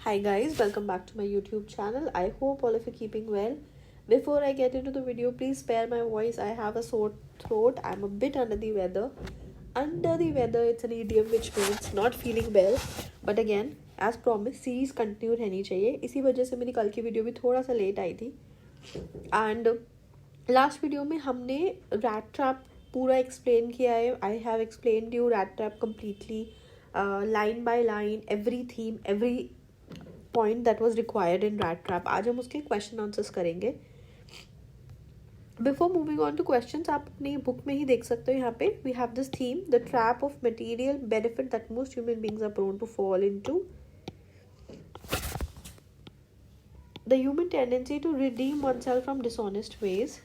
Hi guys, welcome back to my YouTube channel. I hope all of you keeping well. Before I get into the video, please spare my voice. I have a sore throat. I'm a bit under the weather. Under the weather, it's an idiom which means not feeling well. But again, as promised, series continue रहनी चाहिए. इसी वजह से मेरी कल की video भी थोड़ा सा लेट आई थी. And लास्ट वीडियो में हमने रैट ट्रैप पूरा एक्सप्लेन किया है. I have explained you rat trap completely, line by line, every theme, every point that was required in rat trap. आज हम उसके क्वेश्चन आंसर्स करेंगे. Before moving on two questions, आप अपनी बुक में ही देख सकते हो. यहाँ पे we have this theme, the trap of material benefit that most human beings are prone to fall into, the human tendency to redeem oneself from dishonest ways.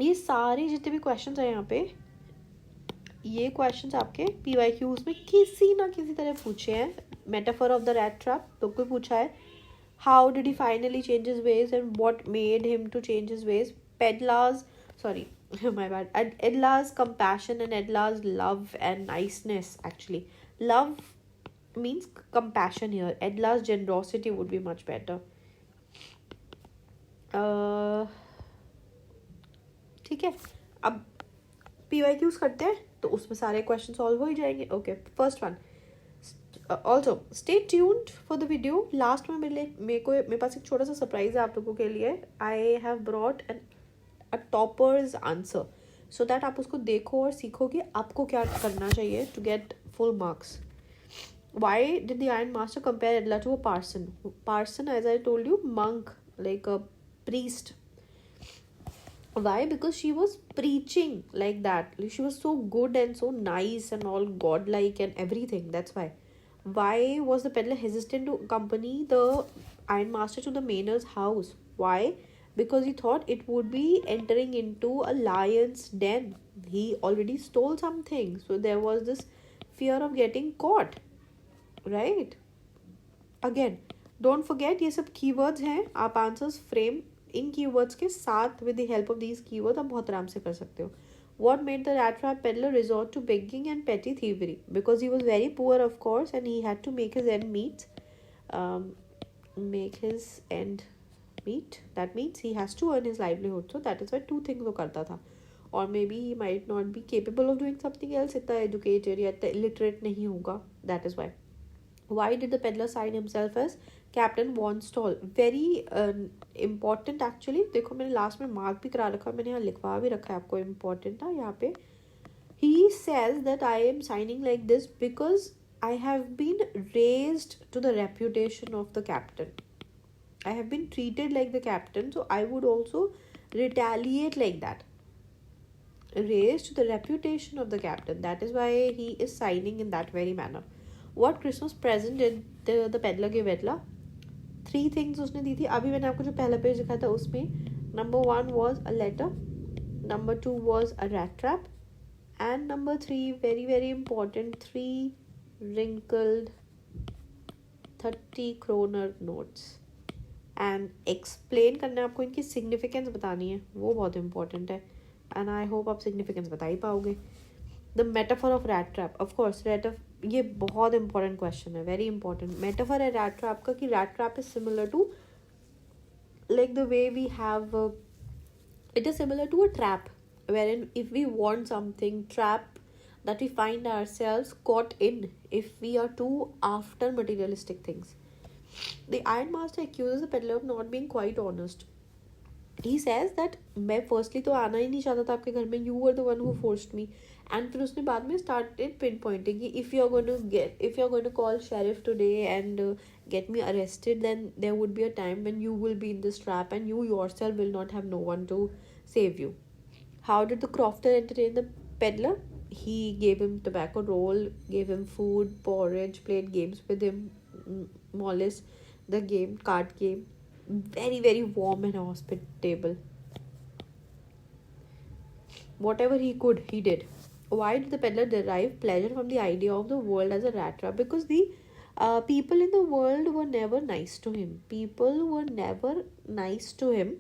ये सारे जितने भी क्वेश्चंस हैं यहाँ पे, ये क्वेश्चंस आपके PYQs में किसी ना किसी तरह पूछे हैं. Metaphor of the rat trap तो कोई पूछा है. How did he finally change his ways and what made him to change his ways. Peddlers, sorry my bad, and Edla's compassion and Edla's love and niceness. Actually, love means compassion here. Edla's generosity would be much better. ठीक है, अब PYQs करते हैं तो उसमें सारे question solve हो ही जाएंगे. Okay, first one. Also stay tuned for the video. Last में मेरे पास एक छोटा सा सरप्राइज है आप लोगों के लिए. I have brought a toppers answer so that आप उसको देखो और सीखो कि आपको क्या करना चाहिए to get full marks. Why did the Iron Master compare Edla to a parson? Parson, as I told you, monk, like a priest. Why? Because she was preaching like that. She was so good and so nice and all godlike and everything. That's why. Why was the peddler hesitant to accompany the Iron Master to the Manor's house? Why? Because he thought it would be entering into a lion's den. He already stole something. So there was this fear of getting caught. Right? Again, don't forget ये सब keywords हैं. आप answers frame इन keywords के साथ with the help of these keywords आप बहुत आराम से कर सकते हो. What made the rat trap peddler resort to begging and petty thievery? Because he was very poor, of course, and he had to make his end meet. Make his end meet. That means he has to earn his livelihood. So that is why two things वो करता था. Or maybe he might not be capable of doing something else. इतना educated या इतना illiterate नहीं होगा. That is why. Why did the peddler sign himself as Captain Von Stall? Very important actually. देखो मैंने लास्ट में मार्क भी करा रखा है, मैंने यहाँ लिखवा भी रखा है आपको. इम्पोर्टेंट था यहाँ पे. He says that I am signing like this because I have been raised to the reputation of the captain. I have been treated like the captain, so I would also retaliate like that. Raised to the reputation of the captain. That is why he is signing in that very manner. What Christmas present did the peddler give Edla? 3 things उसने दी थी. अभी मैंने आपको जो पहला page दिखाया था उसमें number 1 was a letter, number 2 was a rat trap, and number 3, very very important, 3 wrinkled 30 kroner notes. And explain करना है आपको, इनकी significance बतानी है, वो बहुत important है. And I hope आप significance बता ही पाओगे. The metaphor of rat trap, of course, ये बहुत important question है, very important. Metaphor है rat trap का कि rat trap is similar to, like the way we have, it is similar to a trap, wherein if we want something, trap that we find ourselves caught in if we are too after materialistic things. The Iron Master accuses the peddler of not being quite honest. He says that मैं firstly तो आना ही नहीं चाहता था आपके घर में. You were the one who forced me. And फिर उसने बाद में started pinpointing कि if you're going to call sheriff today and get me arrested, then there would be a time when you will be in this trap and you yourself will not have no one to save you. How did the crofter entertain the peddler? He gave him tobacco roll, gave him food, porridge, played games with him, Mollis, the game, card game. Very very warm and hospitable. Whatever he could, he did. Why did the peddler derive pleasure from the idea of the world as a rat trap? Because the people in the world were never nice to him. People were never nice to him.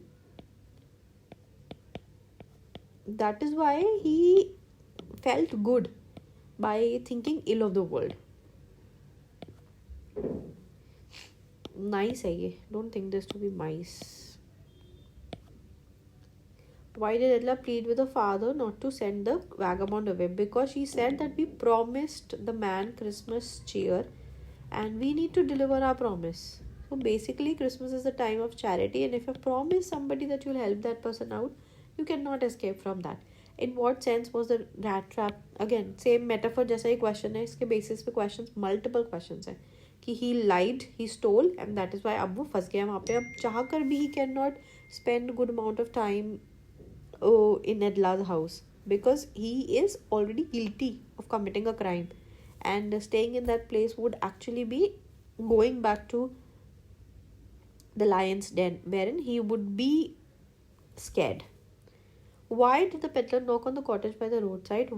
That is why he felt good by thinking ill of the world. Nice है ये. Don't think this to be mice. Why did Edla plead with the father not to send the vagabond away? Because she said that we promised the man Christmas cheer and we need to deliver our promise. So basically, Christmas is the time of charity, and if you promise somebody that you'll help that person out, you cannot escape from that. In what sense was the rat trap? Again, same metaphor जैसा ही question है, इसके basis पे questions, multiple questions है कि he lied, he stole, and that is why अब वो फंस गया वहाँ पे. अब चाह कर भी he cannot spend good amount of time in Edla's house because he is already guilty of committing a crime, and staying in that place would actually be going back to the lion's den wherein he would be scared. Why did the peddler knock on the cottage by the roadside?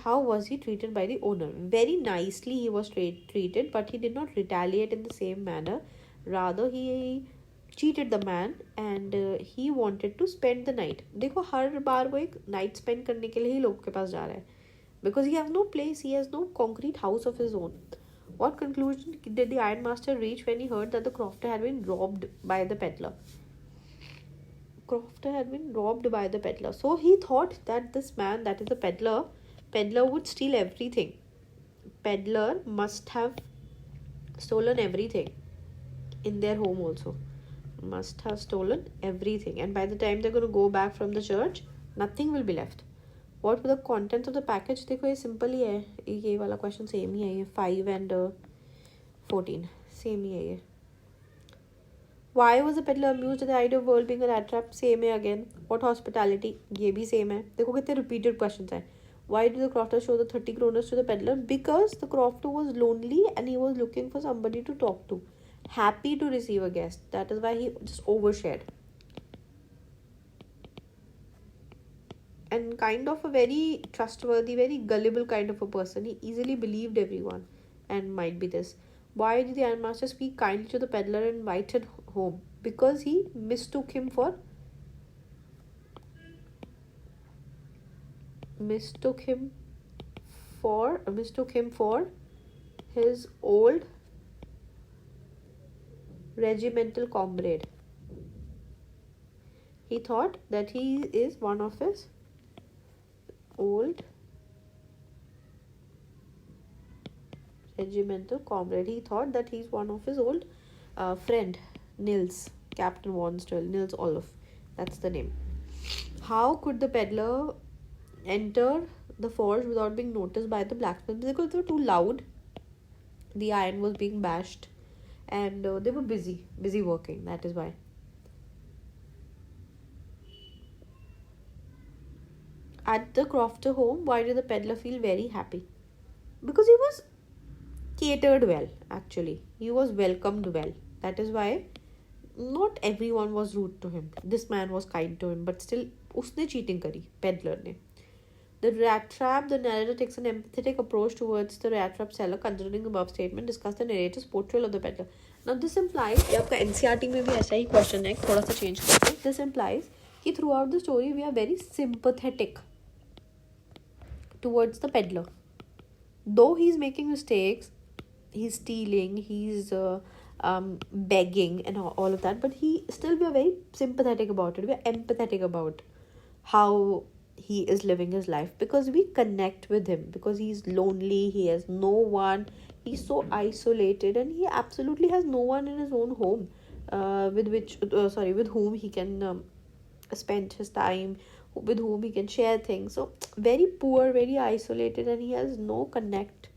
How was he treated by the owner? Very nicely he was treated, but he did not retaliate in the same manner. Rather, he cheated the man and he wanted to spend the night. देखो हर बार वो एक night spend करने के लिए ही लोगों के पास जा रहा है. Because he has no place, he has no concrete house of his own. What conclusion did the ironmaster reach when he heard that the crofter had been robbed by the peddler? So he thought that this man, that is the peddler would steal everything. Peddler must have stolen everything in their home also. Must have stolen everything. And by the time they're going to go back from the church, nothing will be left. What were the contents of the package? देखो ये simple ही है. ये वाला question same ही है. ये 5 and 14 same ही है ये. Why was the peddler amused at the idea of world being a rat trap? Same है again. What hospitality? ये भी same है. देखो कितने repeated questions हैं. Why did the crofter show the 30 kroners to the peddler? Because the crofter was lonely and he was looking for somebody to talk to. Happy to receive a guest. That is why he just overshared. And kind of a very trustworthy, very gullible kind of a person. He easily believed everyone. And might be this. Why did the ironmaster speak kindly to the peddler and invited home? Because he mistook him for his old regimental comrade. He thought that he is one of his old regimental comrade. He thought that he's one of his old friend, Nils, Captain Wonstrel, Nils Olaf. That's the name. How could the peddler enter the forge without being noticed by the blacksmith? Because they were too loud. The iron was being bashed, and they were busy working. That is why. At the crofter home, why did the peddler feel very happy? Because he was catered well, actually. He was welcomed well. That is why not everyone was rude to him. This man was kind to him, but still, उसने cheating करी, peddler ने. The rat trap, the narrator takes an empathetic approach towards the rat trap seller. Considering the above statement, discuss the narrator's portrayal of the peddler. Now, this implies, ये आपका NCERT में भी ऐसा ही question है, थोड़ा सा change करते हैं. This implies कि throughout the story, we are very sympathetic towards the peddler. Though he's making mistakes, he's stealing, he's begging and all of that, but we are very sympathetic about it. We are empathetic about how he is living his life because we connect with him, because he's lonely, he has no one, he's so isolated, and he absolutely has no one in his own home with whom he can spend his time, with whom he can share things. So very poor, very isolated, and he has no connect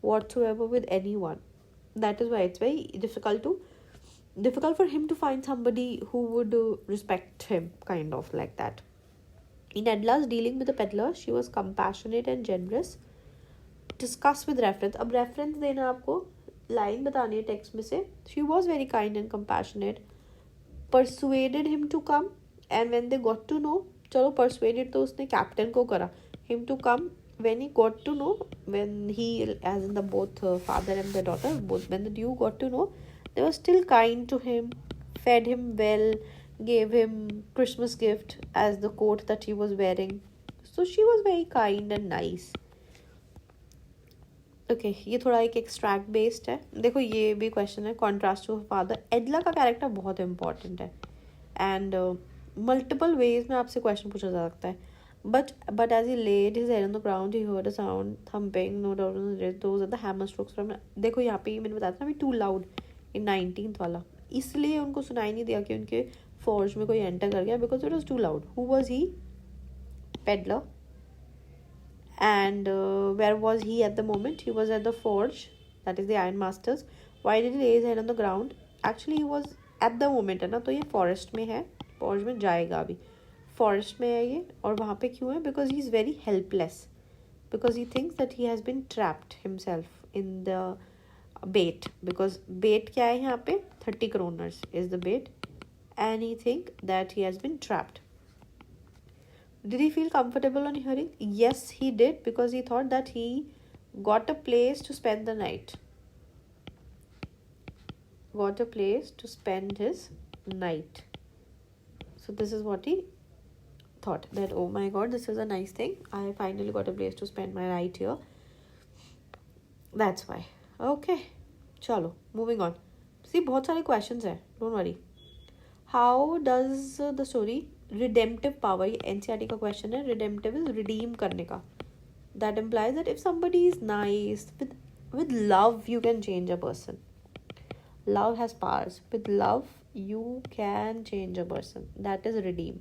whatsoever with anyone. That is why it's very difficult for him to find somebody who would respect him, kind of like that. In Edla's dealing with the peddler, she was compassionate and generous. Discuss with reference. अब reference देना आपको, line बतानी है text में से. She was very kind and compassionate. Persuaded him to come, and when they got to know, चलो persuaded तो उसने captain को करा, him to come. When he got to know, when he, as in the both father and the daughter, when the Duke got to know, they were still kind to him, fed him well, gave him Christmas gift as the coat that he was wearing. So she was very kind and nice. Okay ये थोड़ा एक extract based है. देखो ये भी question है, contrast to father. एडला का character बहुत इंपॉर्टेंट है एंड मल्टीपल वेज में आपसे क्वेश्चन पूछा जा सकता है. But as he laid his head on the ground he heard a sound thumping no doubt those are the hammer strokes from. देखो यहाँ पे मैंने बताया था ना टू लाउड इन 19th वाला, इसलिए उनको सुनाई नहीं दिया कि उनके फॉर्ज में कोई एंटर कर गया, because it was too loud. Who was he? Peddler. And where was he at the moment? He was at the forge, that is the iron masters. Why did he lay his head on the ground? Actually he was at the moment है ना, तो ये forest में है, forge में जाएगा अभी, forest में है ये. और वहाँ पे क्यों है? Because he is very helpless, because he thinks that he has been trapped himself in the bait. Because bait क्या है यहाँ पे? 30 kroners is the bait, and he think that he has been trapped. Did he feel comfortable on hearing? Yes, he did, because he thought that he got a place to spend the night. Got a place to spend his night. So this is what he thought, that oh my god, this is a nice thing. I finally got a place to spend my night here. That's why. Okay. चलो, moving on. See, बहुत सारे questions हैं. Don't worry. How does the story redemptive power, ये NCERT का question है. redemptive is redeem करने का. that implies that if somebody is nice, with love you can change a person. Love has powers. With love you can change a person. That is redeem.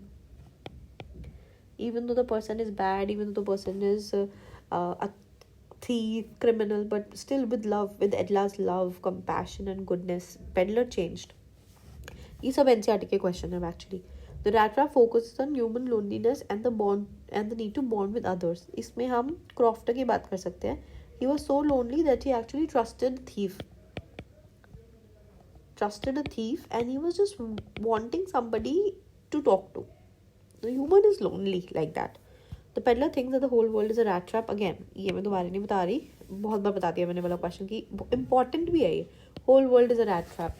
Even though the person is bad, even though the person is a thief, criminal, but still with love, with Edla's love, compassion and goodness, peddler changed. ये सब NCERT के question है actually. The Rattrap focuses on human loneliness and the need to bond with others. इसमें हम crofter की बात कर सकते हैं. He was so lonely that he actually trusted a thief, and he was just wanting somebody to talk to. The human is lonely like that. The peddler thinks that the whole world is a rat trap. Again, ये मैं दोबारा नहीं बता रही, बहुत बार बता दिया मैंने वाला क्वेश्चन की इम्पॉर्टेंट भी है ये. whole world is a rat trap.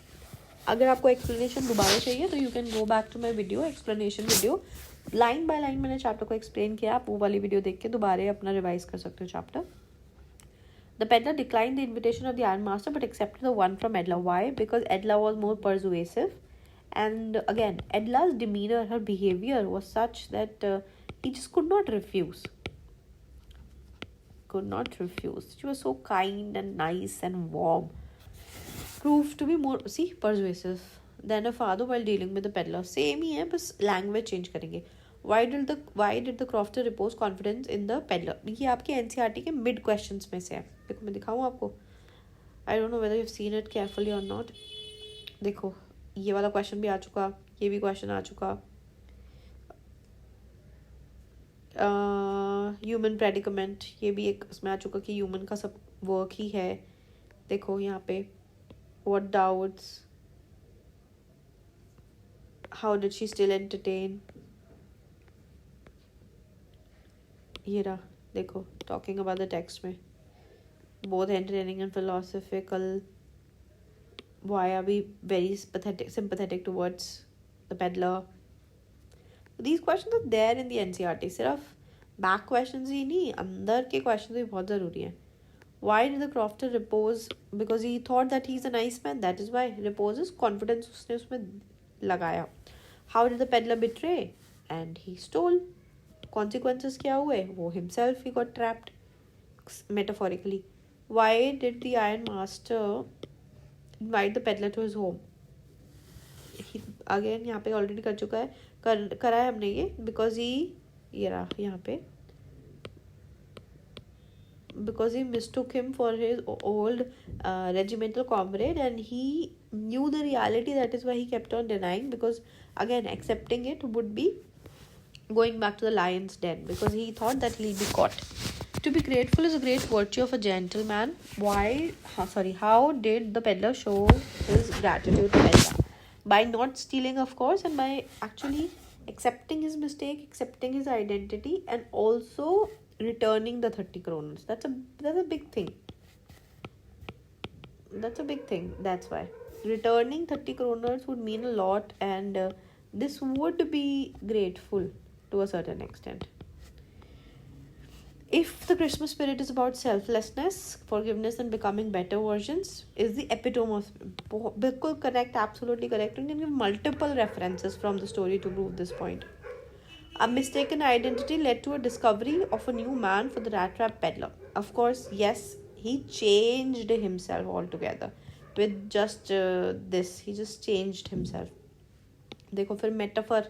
अगर आपको एक्सप्लेनेशन दोबारा चाहिए तो you can go back to my video, explanation video. Line by line मैंने चैप्टर को एक्सप्लेन किया. आप वो वाली वीडियो देख के दोबारा अपना रिवाइज कर सकते हो chapter. The peddler declined the invitation of the iron master but accepted the one from Edla. Why? Because Edla was more persuasive. And again Edla's demeanour, her behaviour was such that he just could not refuse. She was so kind and nice and warm. Proved to be more persuasive than a father while dealing with the peddler. Same ही है, बस language change करेंगे. Why did the crofter repose confidence in the peddler? ये आपके NCERT के mid questions में से है. देखो मैं दिखाऊँ आपको. I don't know whether you've seen it carefully or not. देखो ये वाला क्वेश्चन भी आ चुका, ये भी क्वेश्चन आ चुका. ह्यूमन प्रेडिकमेंट, ये भी एक उसमें आ चुका कि ह्यूमन का सब वर्क ही है. देखो यहाँ पे what doubts, how did she still entertain. ये रहा देखो, talking about the text में both entertaining and philosophical. Why are we very sympathetic towards the peddler? These questions are there in the NCERT. सिर्फ back questions ही नहीं, अंदर के questions भी बहुत ज़रूरी हैं. Why did the crofter repose? Because he thought that he's a nice man. That is why. Reposes, confidence उसने उसमें लगाया. How did the peddler betray? And he stole. Consequences क्या हुए? वो himself, he got trapped. Metaphorically. Why did the iron master invite the peddler to his home? Again यहाँ पे already कर चुका है, करा है हमने ये. Because he, ये रहा यहाँ पे, because he mistook him for his old regimental comrade, and he knew the reality. That is why he kept on denying, because again accepting it would be going back to the lion's den, because he thought that he'll be caught. To be grateful is a great virtue of a gentleman. How did the peddler show his gratitude to Edla? By not stealing, of course, and by actually accepting his mistake, accepting his identity, and also returning the 30 kroners. That's a big thing. That's why returning 30 kroners would mean a lot, and this would be grateful to a certain extent. If the Christmas spirit is about selflessness, forgiveness, and becoming better versions, is the epitome of bilkul correct, absolutely correct. And you can give multiple references from the story to prove this point. A mistaken identity led to a discovery of a new man for the Rattrap peddler. Of course, yes, he changed himself altogether. With just this, he just changed himself. देखो फिर metaphor,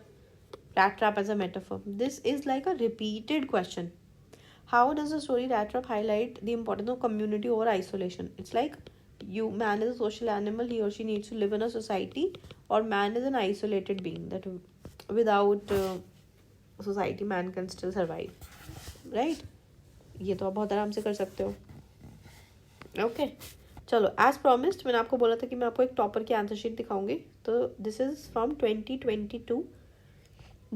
Rattrap as a metaphor. This is like a repeated question. How does the story Rattrap highlight the importance of community over isolation? It's like man is a social animal, he or she needs to live in a society, or man is an isolated being that without society man can still survive, right? ये तो आप बहुत आराम से कर सकते हो. Okay चलो, एज प्रॉमिस्ड मैंने आपको बोला था कि मैं आपको एक टॉपर की आंसर शीट दिखाऊंगी. तो this is from 2022.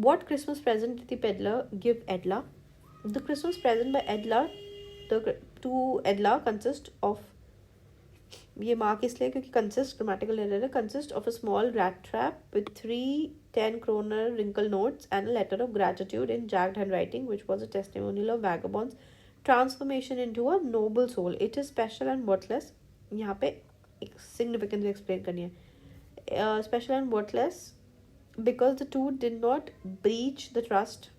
What Christmas present did the peddler give Edla? The Christmas present by Edla to Edla consists of, ये मार्क इसलिए क्योंकि consist grammatical error है, consist of a small rat trap with 3 10 kroner wrinkle notes and a letter of gratitude in jagged handwriting, which was a testimonial of vagabond's transformation into a noble soul. It is special and worthless. यहाँ पे significantly explain करनी है. Special and worthless because the two did not breach the trust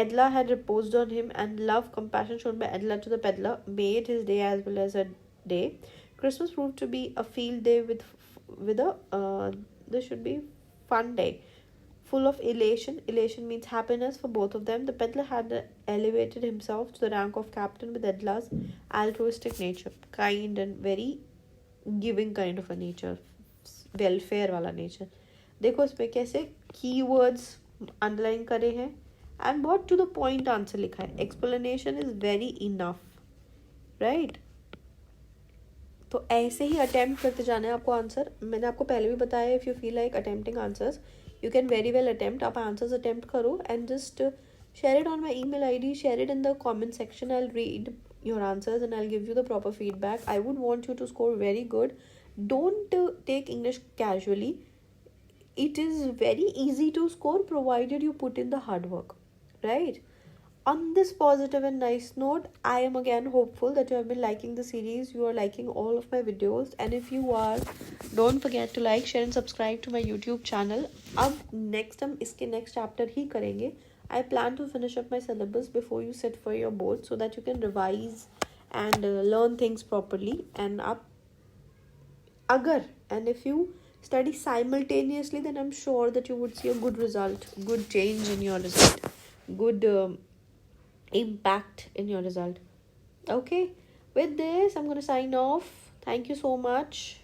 Edla had reposed on him, and love, compassion shown by Edla to the peddler made his day as well as a day. Christmas proved to be a field day with a this should be fun day, full of elation. Elation means happiness for both of them. The peddler had elevated himself to the rank of captain with Edla's altruistic nature, kind and very giving kind of a nature, welfare वाला nature. देखो इसमें कैसे keywords underline करे हैं and बहुत to the point answer लिखा है. Explanation is very enough, right? तो ऐसे ही अटेम्प्ट करते जाना है आपको आंसर. मैंने आपको पहले भी बताया, if you feel like attempting answers you can very well attempt. आप आंसर्स अटेम्प्ट करो and just share it on my email id, share it in the comment section. I'll read your answers and I'll give you the proper feedback. I would want you to score very good. Don't take English casually. It is very easy to score provided you put in the hard work, right? On this positive and nice note, I am again hopeful that you have been liking the series, you are liking all of my videos, and if you are, don't forget to like, share and subscribe to my YouTube channel. अब next हम इसके next chapter ही करेंगे. I plan to finish up my syllabus before you sit for your board so that you can revise and learn things properly. And up agar and if you study simultaneously, then I'm sure that you would see a good result, good change in your result, good impact in your result. Okay, with this I'm going to sign off. Thank you so much.